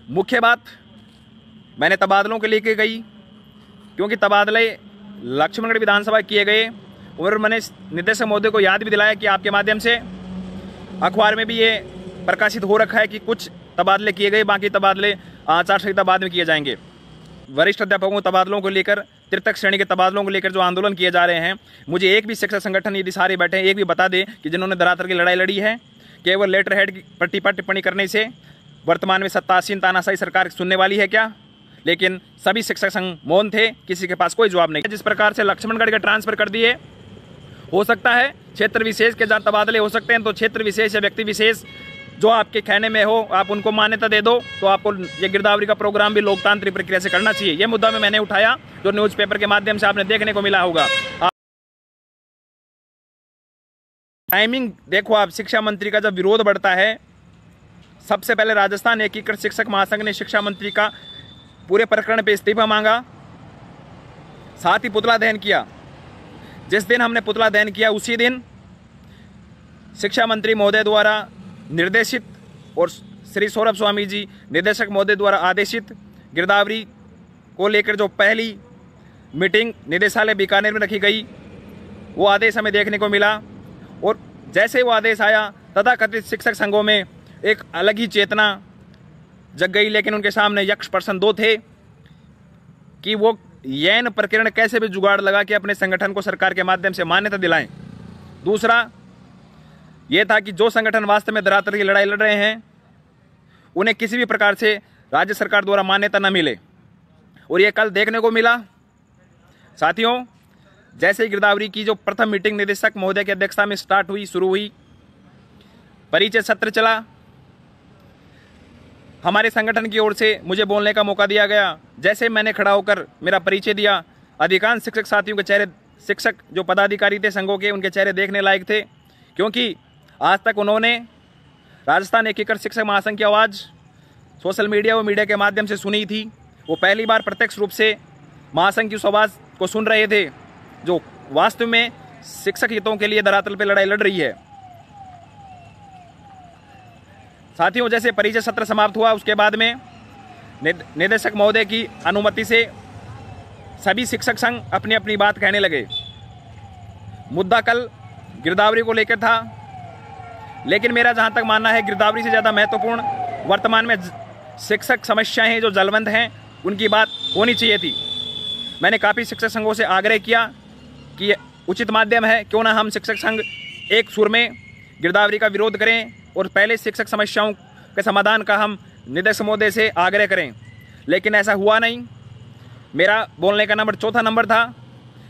मुख्य बात मैंने तबादलों के लेके गई, क्योंकि तबादले लक्ष्मणगढ़ विधानसभा किए गए और मैंने निदेशक महोदय को याद भी दिलाया कि आपके माध्यम से अखबार में भी ये प्रकाशित हो रखा है कि कुछ तबादले किए गए, बाकी तबादले आचार संहिता बाद में किए जाएंगे। वरिष्ठ अध्यापकों के तबादलों को लेकर, तृतीय श्रेणी के तबादलों को लेकर जो आंदोलन किए जा रहे हैं, मुझे एक भी शिक्षक संगठन यदि सारे बैठे हैं, एक भी बता दे कि जिन्होंने धरातल की लड़ाई लड़ी है। केवल लेटर हेड की टीपा टिप्पणी करने से वर्तमान में सत्तासीन तानाशाही सरकार सुनने वाली है क्या? लेकिन सभी शिक्षक संघ मौन थे, किसी के पास कोई जवाब नहीं। जिस प्रकार से लक्ष्मणगढ़ के ट्रांसफर कर दिए, हो सकता है क्षेत्र विशेष के जहाँ तबादले हो सकते हैं, तो क्षेत्र विशेष या व्यक्ति विशेष जो आपके कहने में हो, आप उनको मान्यता दे दो, तो आपको ये गिरदावरी का प्रोग्राम भी लोकतांत्रिक प्रक्रिया से करना चाहिए। ये मुद्दा मैंने उठाया, जो न्यूज़पेपर के माध्यम से आपने देखने को मिला होगा। टाइमिंग देखो आप, शिक्षा मंत्री का जब विरोध बढ़ता है, सबसे पहले राजस्थान एकीकृत शिक्षक महासंघ ने शिक्षा मंत्री का पूरे प्रकरण पे इस्तीफा मांगा, साथ ही पुतला दहन किया। जिस दिन हमने पुतला दहन किया, उसी दिन शिक्षा मंत्री महोदय द्वारा निर्देशित और श्री सौरभ स्वामी जी निदेशक महोदय द्वारा आदेशित गिरदावरी को लेकर जो पहली मीटिंग निदेशालय बीकानेर में रखी गई, वो आदेश हमें देखने को मिला। और जैसे वो आदेश आया, तथाकथित शिक्षक संघों में एक अलग ही चेतना जग गई। लेकिन उनके सामने यक्ष प्रश्न दो थे कि वो यौन प्रकरण कैसे भी जुगाड़ लगा के अपने संगठन को सरकार के माध्यम से मान्यता दिलाएं। दूसरा ये था कि जो संगठन वास्तव में धरातल की लड़ाई लड़ रहे हैं, उन्हें किसी भी प्रकार से राज्य सरकार द्वारा मान्यता न मिले। और ये कल देखने को मिला। साथियों, जैसे ही गिरदावरी की जो प्रथम मीटिंग निदेशक महोदय की अध्यक्षता में शुरू हुई, परिचय सत्र चला, हमारे संगठन की ओर से मुझे बोलने का मौका दिया गया। जैसे मैंने खड़ा होकर मेरा परिचय दिया, अधिकांश शिक्षक साथियों के चेहरे, शिक्षक जो पदाधिकारी थे संघों के, उनके चेहरे देखने लायक थे, क्योंकि आज तक उन्होंने राजस्थान एकीकृत शिक्षक महासंघ की आवाज़ सोशल मीडिया व मीडिया के माध्यम से सुनी थी। वो पहली बार प्रत्यक्ष रूप से महासंघ की उस आवाज़ को सुन रहे थे, जो वास्तव में शिक्षक हितों के लिए धरातल पर लड़ाई लड़ रही है। साथियों, जैसे परिचय सत्र समाप्त हुआ, उसके बाद में निदेशक महोदय की अनुमति से सभी शिक्षक संघ अपनी अपनी बात कहने लगे। मुद्दा कल गिरदावरी को लेकर था, लेकिन मेरा जहां तक मानना है, गिरदावरी से ज़्यादा महत्वपूर्ण वर्तमान में शिक्षक समस्याएं जो जलवंत हैं, उनकी बात होनी चाहिए थी। मैंने काफ़ी शिक्षक संघों से आग्रह किया कि उचित माध्यम है, क्यों ना हम शिक्षक संघ एक सुर में गिरदावरी का विरोध करें और पहले शिक्षक समस्याओं के समाधान का हम निदेशक महोदय से आग्रह करें। लेकिन ऐसा हुआ नहीं। मेरा बोलने का नंबर चौथा नंबर था।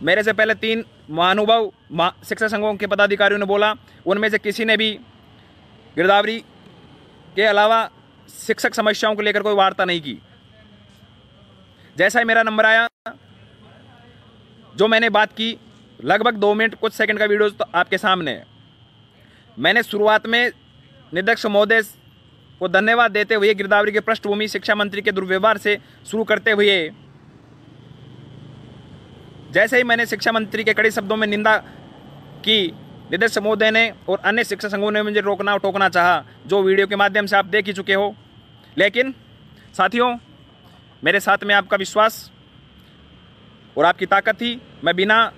मेरे से पहले 3 महानुभाव शिक्षक संघों के पदाधिकारियों ने बोला, उनमें से किसी ने भी गिरदावरी के अलावा शिक्षक समस्याओं को लेकर कोई वार्ता नहीं की। जैसा ही मेरा नंबर आया, जो मैंने बात की, लगभग 2 मिनट कुछ सेकंड का वीडियो तो आपके सामने है। मैंने शुरुआत में निदेशक महोदय को धन्यवाद देते हुए गिरदावरी की पृष्ठभूमि शिक्षा मंत्री के दुर्व्यवहार से शुरू करते हुए, जैसे ही मैंने शिक्षा मंत्री के कड़े शब्दों में निंदा की, निदेशक महोदय ने और अन्य शिक्षक संघों ने मुझे रोकना और टोकना चाहा, जो वीडियो के माध्यम से आप देख ही चुके हो। लेकिन साथियों, मेरे साथ में आपका विश्वास और आपकी ताकत थी। मैं बिना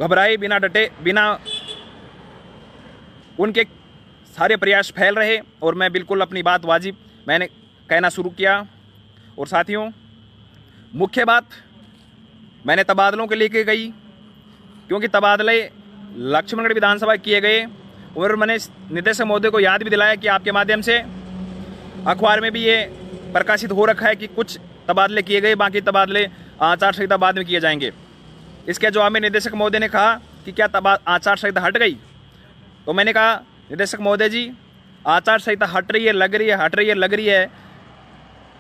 घबराए, बिना डटे, बिना उनके सारे प्रयास फैल रहे और मैं बिल्कुल अपनी बात वाजिब मैंने कहना शुरू किया। और साथियों, मुख्य बात मैंने तबादलों के लेके गई, क्योंकि तबादले लक्ष्मणगढ़ विधानसभा किए गए और मैंने निदेशक महोदय को याद भी दिलाया कि आपके माध्यम से अखबार में भी ये प्रकाशित हो रखा है कि कुछ तबादले किए गए, बाकी तबादले आचार संहिता बाद में किए जाएंगे। इसके जवाब में निदेशक महोदय ने कहा कि क्या आचार संहिता हट गई? तो मैंने कहा, निदेशक महोदय जी, आचार संहिता हट रही है, लग रही है, हट रही है, लग रही है,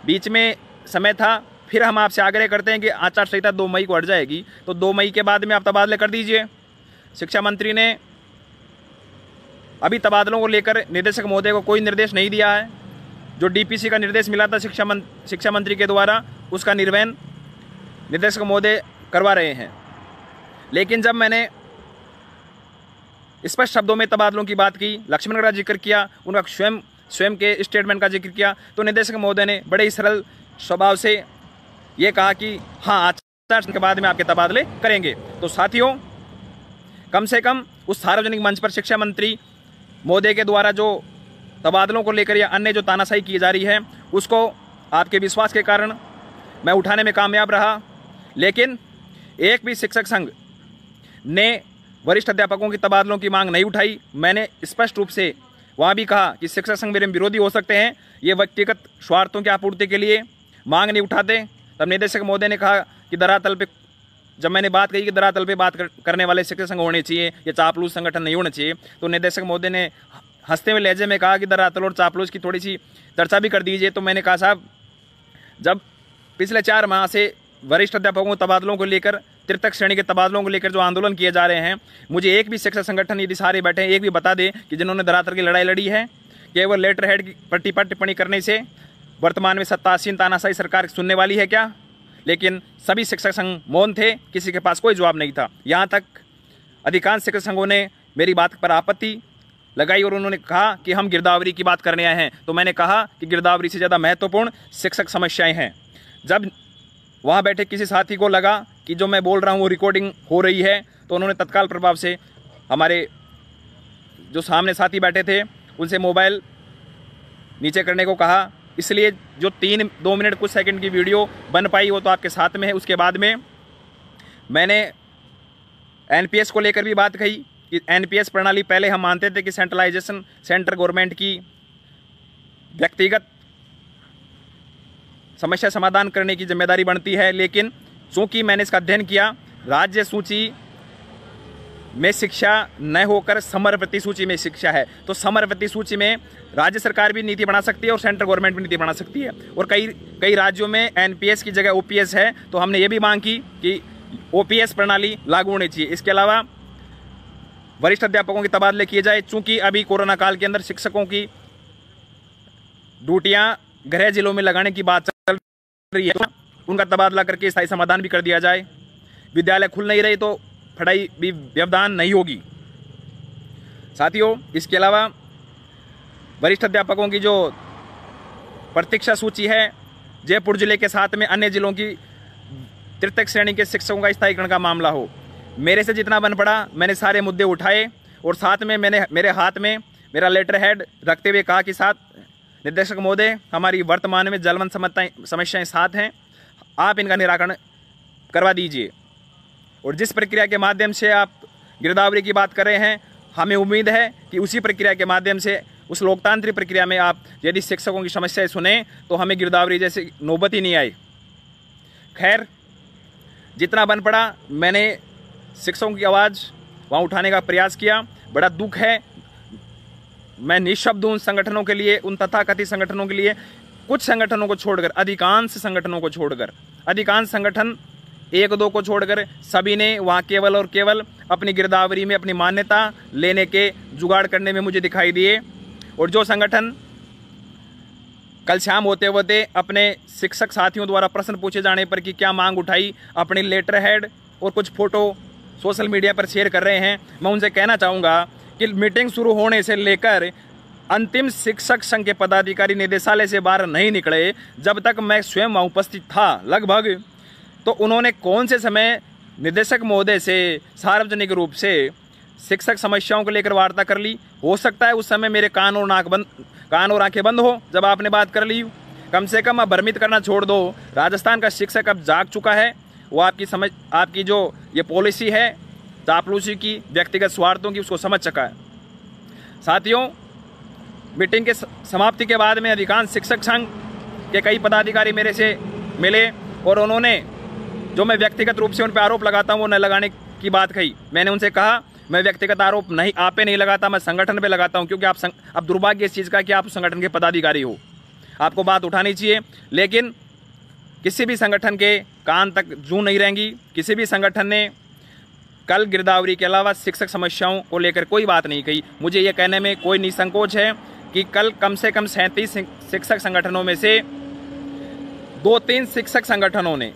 बीच में समय था। फिर हम आपसे आग्रह करते हैं कि आचार संहिता 2 मई को हट जाएगी, तो 2 मई के बाद में आप तबादले कर दीजिए। शिक्षा मंत्री ने अभी तबादलों को लेकर निदेशक महोदय को कोई निर्देश नहीं दिया है। जो डीपीसी का निर्देश मिला था शिक्षा मंत्री के द्वारा, उसका निर्वहन निदेशक महोदय करवा रहे हैं। लेकिन जब मैंने स्पष्ट शब्दों में तबादलों की बात की, लक्ष्मणगढ़ का जिक्र किया, उनका स्वयं स्वयं के स्टेटमेंट का जिक्र किया, तो निदेशक महोदय ने बड़े ही सरल स्वभाव से ये कहा कि हाँ आचार के बाद में आपके तबादले करेंगे। तो साथियों, कम से कम उस सार्वजनिक मंच पर शिक्षा मंत्री महोदय के द्वारा जो तबादलों को लेकर या अन्य जो तानाशाही की जा रही है उसको आपके विश्वास के कारण मैं उठाने में कामयाब रहा। लेकिन एक भी शिक्षक संघ ने वरिष्ठ अध्यापकों की तबादलों की मांग नहीं उठाई। मैंने स्पष्ट रूप से वहाँ भी कहा कि शिक्षक संघ मेरे विरोधी हो सकते हैं, ये व्यक्तिगत स्वार्थों की आपूर्ति के लिए मांग नहीं उठाते। तब निदेशक महोदय ने कहा कि धरातल पे, जब मैंने बात कही कि धरातल पे बात करने वाले शिक्षक संघ होने चाहिए, ये चापलूस संगठन नहीं होना चाहिए, तो निदेशक महोदय ने हंसते हुए लहजे में कहा कि धरातल और चापलूस की थोड़ी सी चर्चा भी कर दीजिए। तो मैंने कहा साहब, जब पिछले 4 माह से वरिष्ठ अध्यापकों के तबादलों को लेकर, तृतीय श्रेणी के तबादलों को लेकर जो आंदोलन किए जा रहे हैं, मुझे एक भी शिक्षक संगठन, यदि सारे बैठे हैं, एक भी बता दे कि जिन्होंने धरातल की लड़ाई लड़ी है। केवल लेटर हेड की पर टिप्पणी करने से वर्तमान में सत्तासीन तानाशाही सरकार सुनने वाली है क्या? लेकिन सभी शिक्षक संघ मौन थे, किसी के पास कोई जवाब नहीं था। यहाँ तक अधिकांश शिक्षक संघों ने मेरी बात पर आपत्ति लगाई और उन्होंने कहा कि हम गिरदावरी की बात करने आए हैं। तो मैंने कहा कि गिरदावरी से ज़्यादा महत्वपूर्ण शिक्षक समस्याएं हैं। जब वहाँ बैठे किसी साथी को लगा कि जो मैं बोल रहा हूँ वो रिकॉर्डिंग हो रही है, तो उन्होंने तत्काल प्रभाव से हमारे जो सामने साथी बैठे थे उनसे मोबाइल नीचे करने को कहा। इसलिए जो 2 मिनट कुछ सेकंड की वीडियो बन पाई वो तो आपके साथ में है। उसके बाद में मैंने एनपीएस को लेकर भी बात कही कि एनपीएस प्रणाली, पहले हम मानते थे कि सेंट्रलाइजेशन सेंट्रल गवर्नमेंट की व्यक्तिगत समस्या समाधान करने की जिम्मेदारी बनती है, लेकिन चूंकि मैंने इसका अध्ययन किया, राज्य सूची में शिक्षा न होकर समरवृत्ति सूची में शिक्षा है। तो समरवृत्ति सूची में राज्य सरकार भी नीति बना सकती है और सेंट्रल गवर्नमेंट भी नीति बना सकती है। और कई राज्यों में एनपीएस की जगह ओपीएस है, तो हमने ये भी मांग की कि ओपीएस प्रणाली लागू होनी चाहिए। इसके अलावा वरिष्ठ अध्यापकों के तबादले किए जाए। चूंकि अभी कोरोना काल के अंदर शिक्षकों की ड्यूटियां गृह जिलों में लगाने की बात चल रही है, तो उनका तबादला करके स्थायी समाधान भी कर दिया जाए। विद्यालय खुल नहीं रहे तो पढ़ाई भी व्यवधान नहीं होगी। साथियों, इसके अलावा वरिष्ठ अध्यापकों की जो प्रतीक्षा सूची है, जयपुर जिले के साथ में अन्य जिलों की तृतीय श्रेणी के शिक्षकों का स्थायीकरण का मामला हो। मेरे से जितना बन पड़ा मैंने सारे मुद्दे उठाए और साथ में मैंने मेरे हाथ में मेरा लेटर हेड रखते हुए कहा कि साथ निदेशक महोदय, हमारी वर्तमान में जलवंत समस्याएं साथ हैं, आप इनका निराकरण करवा दीजिए। और जिस प्रक्रिया के माध्यम से आप गिरदावरी की बात कर रहे हैं, हमें उम्मीद है कि उसी प्रक्रिया के माध्यम से, उस लोकतांत्रिक प्रक्रिया में आप यदि शिक्षकों की समस्याएं सुने तो हमें गिरदावरी जैसी नौबत ही नहीं आए। खैर, जितना बन पड़ा मैंने शिक्षकों की आवाज़ वहाँ उठाने का प्रयास किया। बड़ा दुख है, मैं निःशब्द हूँ उन संगठनों के लिए, उन तथाकथित संगठनों के लिए। कुछ संगठनों को छोड़कर, अधिकांश संगठनों को छोड़कर, अधिकांश संगठन 1-2 को छोड़कर सभी ने वहाँ केवल और केवल अपनी गिरदावरी में अपनी मान्यता लेने के जुगाड़ करने में मुझे दिखाई दिए। और जो संगठन कल शाम होते होते अपने शिक्षक साथियों द्वारा प्रश्न पूछे जाने पर कि क्या मांग उठाई, अपने लेटर हेड और कुछ फोटो सोशल मीडिया पर शेयर कर रहे हैं, मैं उनसे कहना चाहूँगा कि मीटिंग शुरू होने से लेकर अंतिम शिक्षक संघ के पदाधिकारी निदेशालय से बाहर नहीं निकले जब तक मैं स्वयं वहाँ उपस्थित था लगभग। तो उन्होंने कौन से समय निदेशक महोदय से सार्वजनिक रूप से शिक्षक समस्याओं को लेकर वार्ता कर ली? हो सकता है उस समय मेरे कान और आंखें बंद हो जब आपने बात कर ली। कम से कम अब भ्रमित करना छोड़ दो। राजस्थान का शिक्षक अब जाग चुका है, वो आपकी जो ये पॉलिसी है चापलूसी की, व्यक्तिगत स्वार्थों की, उसको समझ चुका है। साथियों, मीटिंग के समाप्ति के बाद में अधिकांश शिक्षक संघ के कई पदाधिकारी मेरे से मिले और उन्होंने जो मैं व्यक्तिगत रूप से उन पर आरोप लगाता हूँ वो न लगाने की बात कही। मैंने उनसे कहा मैं व्यक्तिगत आरोप नहीं आप पे नहीं लगाता, मैं संगठन पे लगाता हूँ, क्योंकि आप दुर्भाग्य इस चीज़ का कि आप संगठन के पदाधिकारी हो, आपको बात उठानी चाहिए। लेकिन किसी भी संगठन के कान तक जूं नहीं रहेंगी। किसी भी संगठन ने कल गिरदावरी के अलावा शिक्षक समस्याओं को लेकर कोई बात नहीं कही। मुझे ये कहने में कोई निसंकोच है कि कल कम से कम 37 शिक्षक संगठनों में से 2-3 शिक्षक संगठनों ने,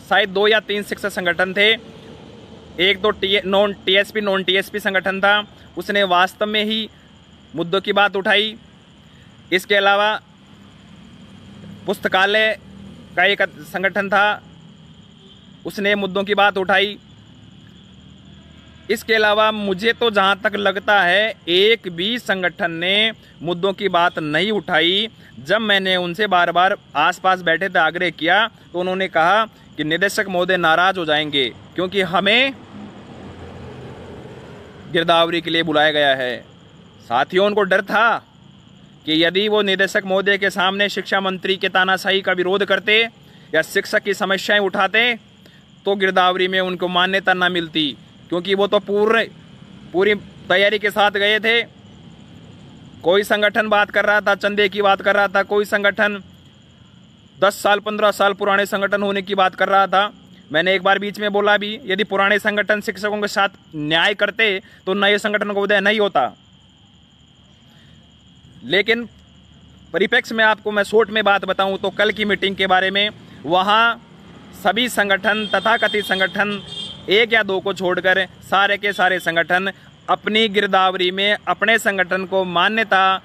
शायद 2 या 3 शिक्षक संगठन थे, 1-2 नॉन टीएसपी संगठन था, उसने वास्तव में ही मुद्दों की बात उठाई। इसके अलावा पुस्तकालय का एक संगठन था, उसने मुद्दों की बात उठाई। इसके अलावा मुझे तो जहां तक लगता है एक भी संगठन ने मुद्दों की बात नहीं उठाई। जब मैंने उनसे बार बार आसपास बैठे थे आग्रह किया तो उन्होंने कहा कि निदेशक महोदय नाराज हो जाएंगे क्योंकि हमें गिरदावरी के लिए बुलाया गया है। साथियों, उनको डर था कि यदि वो निदेशक महोदय के सामने शिक्षा मंत्री के तानाशाही का विरोध करते या शिक्षक की समस्याएं उठाते तो गिरदावरी में उनको मान्यता न मिलती, क्योंकि वो तो पूरी तैयारी के साथ गए थे। कोई संगठन बात कर रहा था, चंदे की बात कर रहा था, कोई संगठन 10 साल 15 साल पुराने संगठन होने की बात कर रहा था। मैंने एक बार बीच में बोला भी, यदि पुराने संगठन शिक्षकों के साथ न्याय करते तो नए संगठन का उदय नहीं होता। लेकिन परिप्रेक्ष्य में आपको मैं शॉर्ट में बात बताऊं तो कल की मीटिंग के बारे में, वहां सभी संगठन तथाकथित संगठन एक या दो को छोड़कर सारे के सारे संगठन अपनी गिरदावरी में अपने संगठन को मान्यता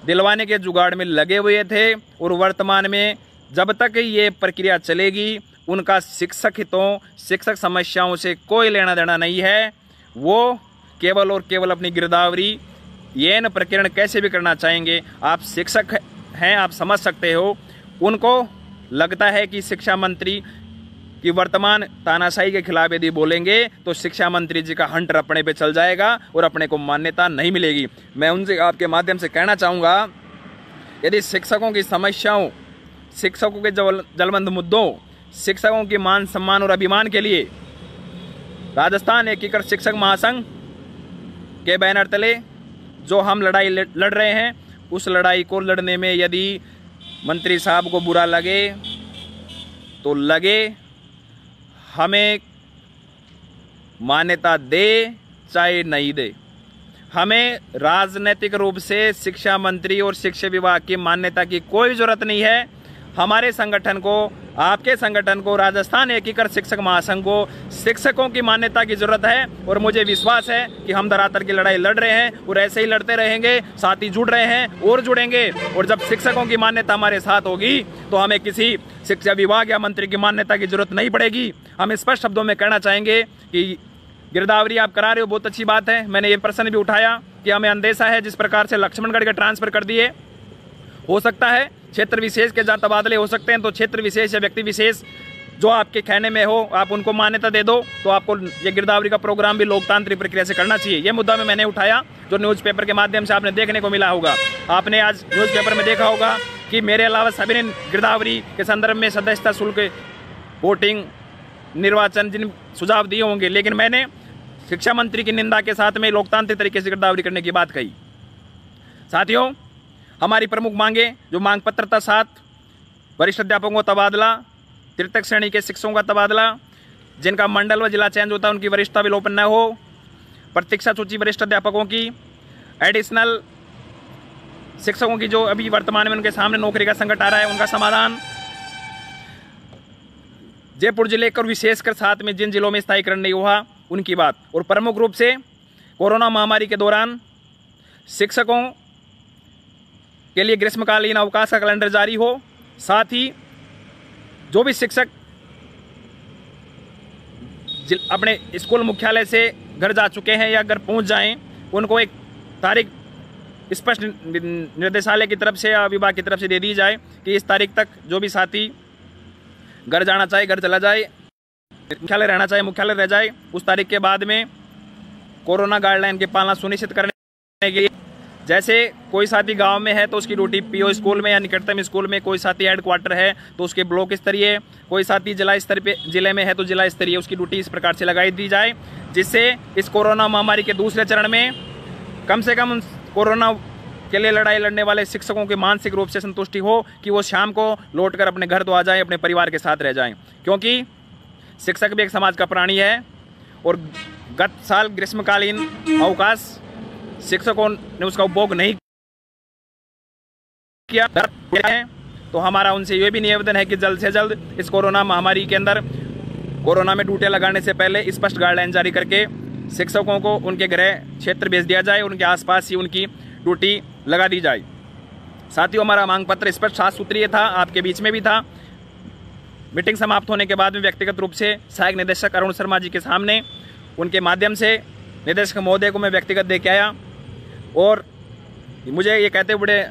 दिलवाने के जुगाड़ में लगे हुए थे। और वर्तमान में जब तक ये प्रक्रिया चलेगी उनका शिक्षक हितों, शिक्षक समस्याओं से कोई लेना देना नहीं है। वो केवल और केवल अपनी गिरदावरी ये न प्रकरण कैसे भी करना चाहेंगे। आप शिक्षक हैं, आप समझ सकते हो। उनको लगता है कि शिक्षा मंत्री की वर्तमान तानाशाही के खिलाफ यदि बोलेंगे तो शिक्षा मंत्री जी का हंटर अपने पे चल जाएगा और अपने को मान्यता नहीं मिलेगी। मैं उनसे आपके माध्यम से कहना चाहूँगा, यदि शिक्षकों की समस्याओं, शिक्षकों के जलमंद मुद्दों, शिक्षकों की मान सम्मान और अभिमान के लिए राजस्थान एकीकृत शिक्षक महासंघ के बैनर तले जो हम लड़ाई लड़ रहे हैं, उस लड़ाई को लड़ने में यदि मंत्री साहब को बुरा लगे तो लगे, हमें मान्यता दे चाहे नहीं दे। हमें राजनीतिक रूप से शिक्षा मंत्री और शिक्षा विभाग की मान्यता की कोई जरूरत नहीं है। हमारे संगठन को, आपके संगठन को, राजस्थान एकीकृत शिक्षक महासंघ को शिक्षकों की मान्यता की जरूरत है। और मुझे विश्वास है कि हम धरातल की लड़ाई लड़ रहे हैं और ऐसे ही लड़ते रहेंगे। साथी जुड़ रहे हैं और जुड़ेंगे। और जब शिक्षकों की मान्यता हमारे साथ होगी तो हमें किसी शिक्षा विभाग या मंत्री की मान्यता की जरूरत नहीं पड़ेगी। हम स्पष्ट शब्दों में कहना चाहेंगे कि गिरदावरी आप करा रहे हो, बहुत अच्छी बात है। मैंने ये प्रश्न भी उठाया कि हमें अंदेशा है जिस प्रकार से लक्ष्मणगढ़ के ट्रांसफर कर दिए, हो सकता है क्षेत्र विशेष के जहाँ तबादले हो सकते हैं, तो क्षेत्र विशेष या व्यक्ति विशेष जो आपके कहने में हो आप उनको मान्यता दे दो, तो आपको ये गिरदावरी का प्रोग्राम भी लोकतांत्रिक प्रक्रिया से करना चाहिए। ये मुद्दा मैंने उठाया जो न्यूज़पेपर के माध्यम से आपने देखने को मिला होगा। आपने आज न्यूज़पेपर में देखा होगा कि मेरे अलावा सभी ने गिरदावरी के संदर्भ में सदस्यता शुल्क, वोटिंग, निर्वाचन जिन सुझाव दिए होंगे, लेकिन मैंने शिक्षा मंत्री की निंदा के साथ में लोकतांत्रिक तरीके से गिरदावरी करने की बात कही। साथियों, हमारी प्रमुख मांगे जो मांग पत्रता 7, वरिष्ठ अध्यापकों का तबादला, तृतीय श्रेणी के शिक्षकों का तबादला, जिनका मंडल व जिला चेंज होता है उनकी वरिष्ठता विलोपन न हो, प्रतीक्षा सूची वरिष्ठ अध्यापकों की, एडिशनल शिक्षकों की जो अभी वर्तमान में उनके सामने नौकरी का संकट आ रहा है उनका समाधान, जयपुर जिले को विशेषकर साथ में जिन जिलों में स्थायीकरण नहीं हुआ उनकी बात, और प्रमुख रूप से कोरोना महामारी के दौरान शिक्षकों के लिए ग्रीष्मकालीन अवकाश का कैलेंडर जारी हो। साथ ही जो भी शिक्षक अपने स्कूल मुख्यालय से घर जा चुके हैं या घर पहुंच जाएं, उनको एक तारीख स्पष्ट निर्देशालय की तरफ से या विभाग की तरफ से दे दी जाए कि इस तारीख तक जो भी साथी घर जाना चाहे घर चला जाए, मुख्यालय रहना चाहे मुख्यालय रह जाए। उस तारीख के बाद में कोरोना गाइडलाइन की पालना सुनिश्चित करने के लिए, जैसे कोई साथी गांव में है तो उसकी ड्यूटी पीओ स्कूल में या निकटतम स्कूल में, कोई साथी हेडक्वार्टर है तो उसके ब्लॉक स्तरीय, कोई साथी जिला स्तर पे जिले में है तो जिला स्तरीय उसकी ड्यूटी इस प्रकार से लगाई दी जाए, जिससे इस कोरोना महामारी के दूसरे चरण में कम से कम कोरोना के लिए लड़ाई लड़ने वाले शिक्षकों की मानसिक रूप से संतुष्टि हो कि वो शाम को लौटकर अपने घर तो आ जाएं, अपने परिवार के साथ रह जाएं। क्योंकि शिक्षक भी एक समाज का प्राणी है और गत साल ग्रीष्मकालीन अवकाश शिक्षकों ने उसका उपभोग नहीं किया है, तो हमारा उनसे ये भी निवेदन है कि जल्द से जल्द इस कोरोना महामारी के अंदर कोरोना में ड्यूटी लगाने से पहले स्पष्ट गाइडलाइन जारी करके शिक्षकों को उनके गृह क्षेत्र भेज दिया जाए, उनके आसपास ही उनकी ड्यूटी लगा दी जाए। साथियों, हमारा मांग पत्र स्पष्ट 7 सूत्रीय था, आपके बीच में भी था। मीटिंग समाप्त होने के बाद में व्यक्तिगत रूप से सहायक निदेशक अरुण शर्मा जी के सामने उनके माध्यम से निदेशक महोदय को मैं व्यक्तिगत दे के आया और मुझे ये कहते बड़े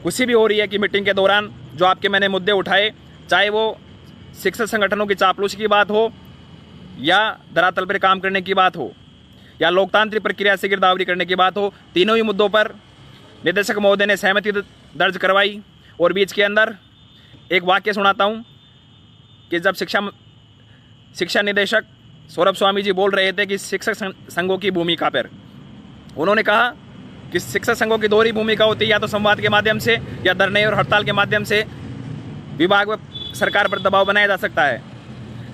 खुशी भी हो रही है कि मीटिंग के दौरान जो आपके मैंने मुद्दे उठाए, चाहे वो शिक्षक संगठनों की चापलूसी की बात हो या धरातल पर काम करने की बात हो या लोकतांत्रिक प्रक्रिया से गिरदावरी करने की बात हो, तीनों ही मुद्दों पर निदेशक महोदय ने सहमति दर्ज करवाई। और बीच के अंदर एक वाक्य सुनाता हूँ कि जब शिक्षा निदेशक सौरभ स्वामी जी बोल रहे थे कि शिक्षक संघों की भूमिका पर, उन्होंने कहा कि शिक्षक संघों की दोहरी भूमिका होती है, या तो संवाद के माध्यम से या धरने और हड़ताल के माध्यम से विभाग व सरकार पर दबाव बनाया जा सकता है।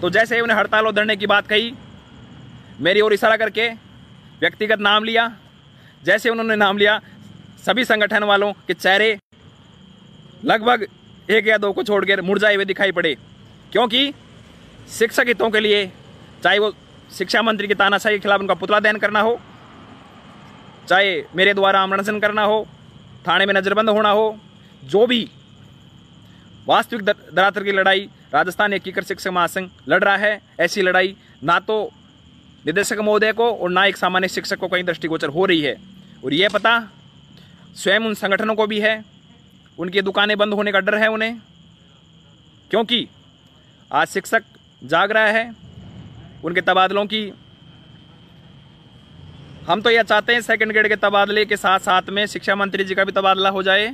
तो जैसे ही उन्हें हड़ताल और धरने की बात कही, मेरी ओर इशारा करके व्यक्तिगत नाम लिया। जैसे उन्होंने नाम लिया, सभी संगठन वालों के चेहरे लगभग 1 या 2 को छोड़कर मुरझाए हुए दिखाई पड़े, क्योंकि शिक्षक हितों के लिए, चाहे वो शिक्षा मंत्री की तानाशाही के खिलाफ उनका पुतला दहन करना हो, चाहे मेरे द्वारा आमरण करना हो, थाने में नजरबंद होना हो, जो भी वास्तविक धरातल की लड़ाई राजस्थान एकीकृत शिक्षक महासंघ लड़ रहा है, ऐसी लड़ाई ना तो निदेशक महोदय को और ना एक सामान्य शिक्षक को कहीं दृष्टिगोचर हो रही है। और ये पता स्वयं उन संगठनों को भी है, उनकी दुकानें बंद होने का डर है उन्हें, क्योंकि आज शिक्षक जाग रहा है उनके तबादलों की। हम तो यह चाहते हैं सेकंड ग्रेड के तबादले के साथ साथ में शिक्षा मंत्री जी का भी तबादला हो जाए।